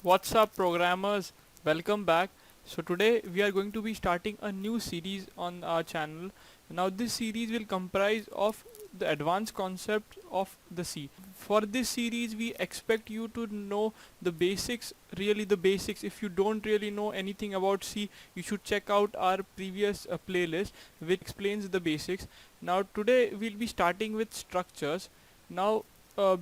What's up, programmers? Welcome back. So, today we are going to be starting a new series on our channel. Now, this series will comprise of the advanced concept of the C. For this series, we expect you to know the basics, really the basics. If you don't really know anything about C, you should check out our previous playlist which explains the basics. Now, today we'll be starting with structures. Now,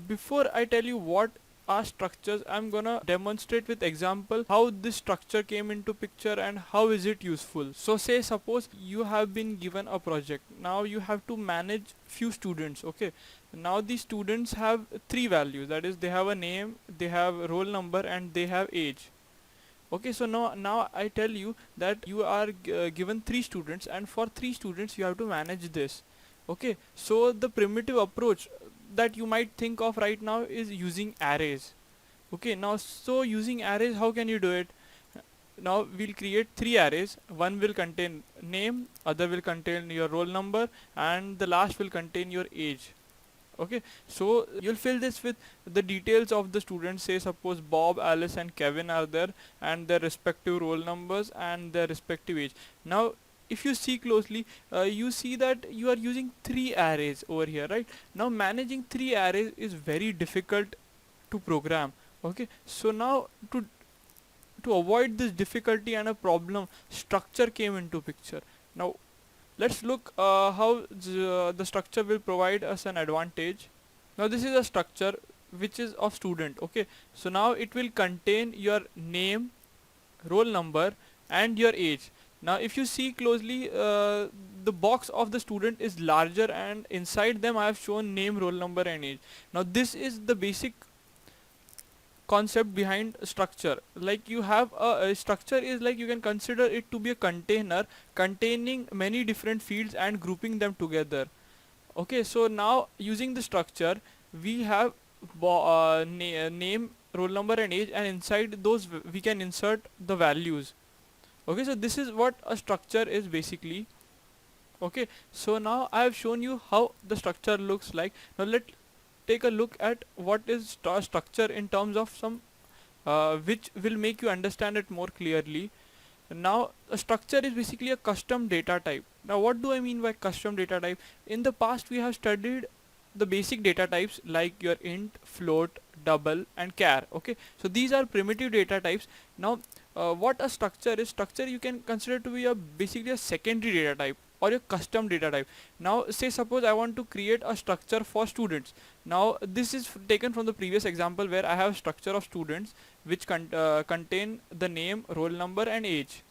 before I tell you what are structures, I'm gonna demonstrate with example how this structure came into picture and how is it useful. So say suppose you have been given a project. Now you have to manage few students. Okay, now these students have three values, that is they have a name, they have roll number, and they have age. Okay, so now I tell you that you are given three students, and for three students you have to manage this. Okay, so the primitive approach that you might think of right now is using arrays. Okay, now so using arrays, how can you do it? Now we'll create three arrays. One will contain name, other will contain your roll number, and the last will contain your age. Okay, so you'll fill this with the details of the students. Say suppose Bob, Alice, and Kevin are there, and their respective roll numbers and their respective age. Now if you see closely, you see that you are using three arrays over here, right? Now managing three arrays is very difficult to program. Okay, so now to avoid this difficulty and a problem, structure came into picture. Now let's look how the structure will provide us an advantage. Now this is a structure which is of student. Okay, so now it will contain your name, roll number, and your age. Now if you see closely, the box of the student is larger, and inside them I have shown name, roll number, and age. Now this is the basic concept behind structure. Like you have a structure is like you can consider it to be a container containing many different fields and grouping them together. Okay, so now using the structure, we have name, roll number, and age, and inside those we can insert the values. Okay, so this is what a structure is basically. Okay, so now I have shown you how the structure looks like. Now let take a look at what is structure in terms of some which will make you understand it more clearly. Now a structure is basically a custom data type. Now what do I mean by custom data type? In the past we have studied the basic data types like your int, float, double, and char. Okay, so these are primitive data types. Now what a structure is, structure you can consider to be a basically a secondary data type or a custom data type. Now say suppose I want to create a structure for students. Now this is taken from the previous example where I have structure of students which contain the name, roll number, and age.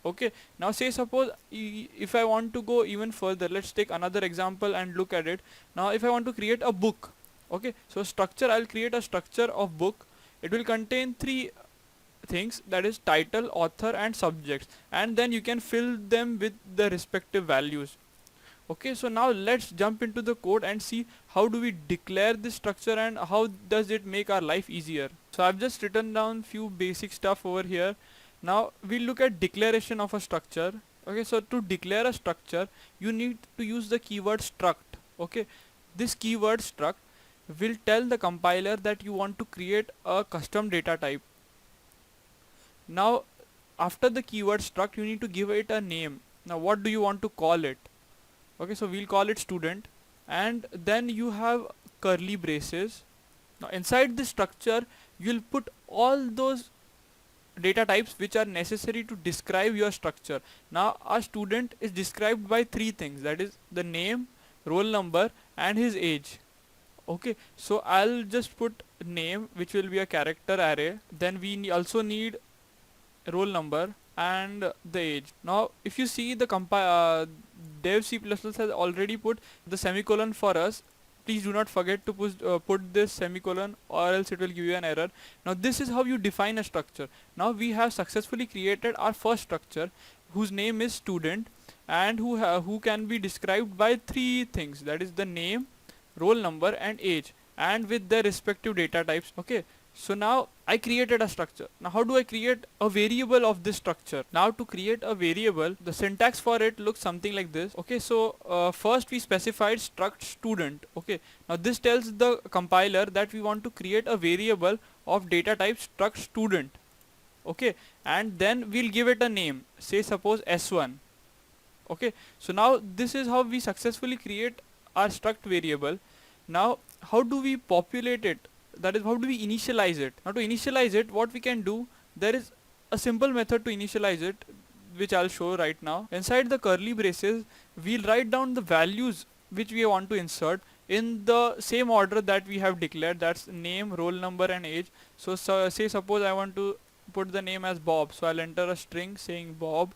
Okay, now say suppose if I want to go even further, let's take another example and look at it. Now if I want to create a book, okay, so structure, I'll create a structure of book. It will contain three things, that is title, author, and subjects, and then you can fill them with the respective values. Okay, so now let's jump into the code and see how do we declare this structure and how does it make our life easier. So I've just written down few basic stuff over here. Now we'll look at declaration of a structure. Okay, so to declare a structure you need to use the keyword struct. Okay, this keyword struct will tell the compiler that you want to create a custom data type. Now after the keyword struct you need to give it a name. Now what do you want to call it? Okay, so we'll call it student, and then you have curly braces. Now inside this structure you'll put all those data types which are necessary to describe your structure. Now a student is described by three things, that is the name, roll number, and his age. Okay, so I'll just put name, which will be a character array. Then we also need roll number and the age. Now if you see the dev C++ has already put the semicolon for us. Please do not forget to put this semicolon or else it will give you an error. Now this is how you define a structure. Now we have successfully created our first structure whose name is student, and who can be described by three things, that is the name, roll number, and age, and with their respective data types. Okay, so now I created a structure. Now how do I create a variable of this structure? Now to create a variable, the syntax for it looks something like this. Okay, so first we specified struct student. Okay, now this tells the compiler that we want to create a variable of data type struct student. Okay, and then we'll give it a name, say suppose s1. Okay, so now this is how we successfully create our struct variable. Now how do we populate it, that is how do we initialize it? Now to initialize it, what we can do, there is a simple method to initialize it, which I'll show right now. Inside the curly braces, we'll write down the values which we want to insert in the same order that we have declared, that's name, roll number and age. So, say suppose I want to put the name as Bob, so I'll enter a string saying Bob.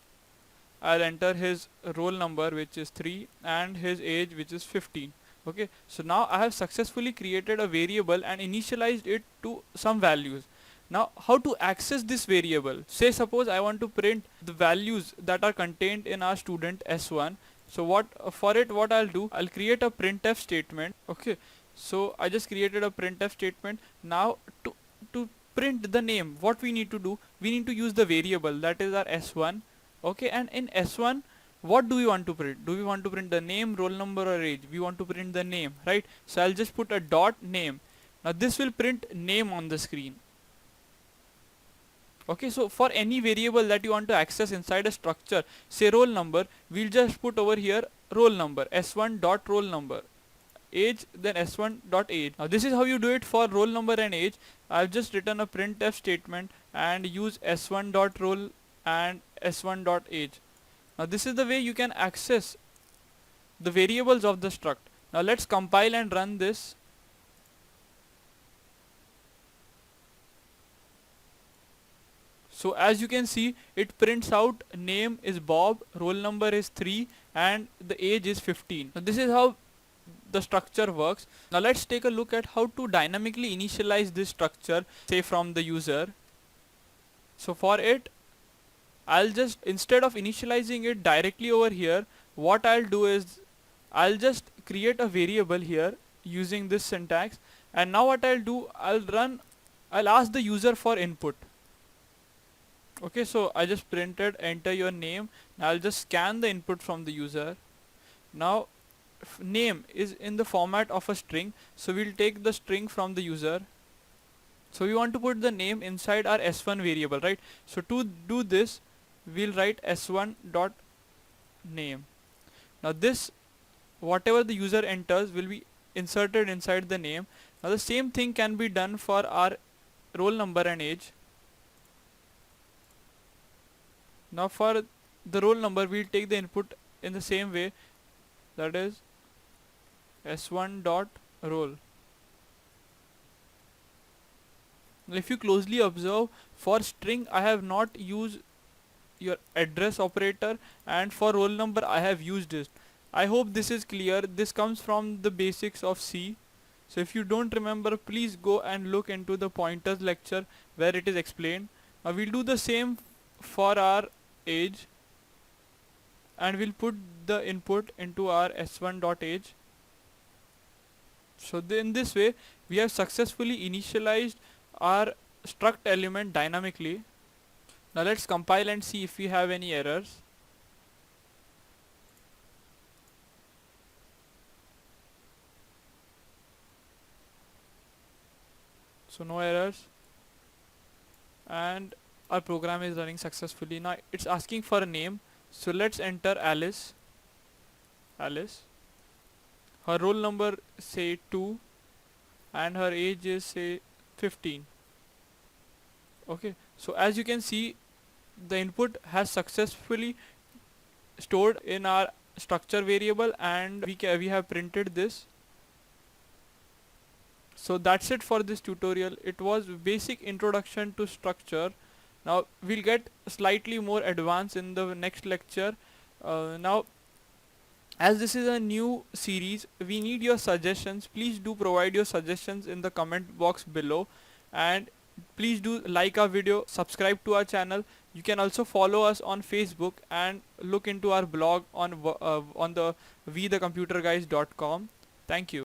I'll enter his roll number, which is 3, and his age, which is 15. Okay, so now I have successfully created a variable and initialized it to some values. Now how to access this variable? Say suppose I want to print the values that are contained in our student s1. So what I'll do, I'll create a printf statement. Okay, so I just created a printf statement. Now to print the name, what we need to do, we need to use the variable that is our s1. Okay, and in s1, what do we want to print? Do we want to print the name, roll number or age? We want to print the name, right? So I'll just put a dot name. Now this will print name on the screen. Okay, so for any variable that you want to access inside a structure, say roll number, we'll just put over here roll number, s1 dot roll number, age, then s1 dot age. Now this is how you do it for roll number and age. I've just written a printf statement and use s1 dot roll and s1 dot age. Now this is the way you can access the variables of the struct. Now let's compile and run this. So as you can see, it prints out name is Bob, roll number is 3 and the age is 15. Now this is how the structure works. Now let's take a look at how to dynamically initialize this structure, say from the user. So for it, I'll just, instead of initializing it directly over here, what I'll do is I'll just create a variable here using this syntax, and now what I'll do, I'll ask the user for input. Okay, so I just printed enter your name. Now I'll just scan the input from the user. Now name is in the format of a string, so we'll take the string from the user. So we want to put the name inside our s1 variable, right? So to do this, we'll write s1 dot name. Now this, whatever the user enters will be inserted inside the name. Now the same thing can be done for our roll number and age. Now for the roll number, we'll take the input in the same way, that is s1 dot roll. Now if you closely observe, for string I have not used your address operator, and for roll number I have used it. I hope this is clear. This comes from the basics of C. So if you don't remember, please go and look into the pointers lecture where it is explained. Now we'll do the same for our age, and we'll put the input into our s1 dot age. So in this way we have successfully initialized our struct element dynamically. Now let's compile and see if we have any errors. So no errors, and our program is running successfully. Now it's asking for a name, so let's enter Alice. Her roll number say 2 and her age is say 15. Okay, so as you can see, the input has successfully stored in our structure variable, and we have printed this. So that's it for this tutorial. It was basic introduction to structure. Now we'll get slightly more advanced in the next lecture. Now as this is a new series, we need your suggestions. Please do provide your suggestions in the comment box below, and please do like our video, subscribe to our channel. You can also follow us on Facebook and look into our blog on the vthecomputerguys.com. Thank you.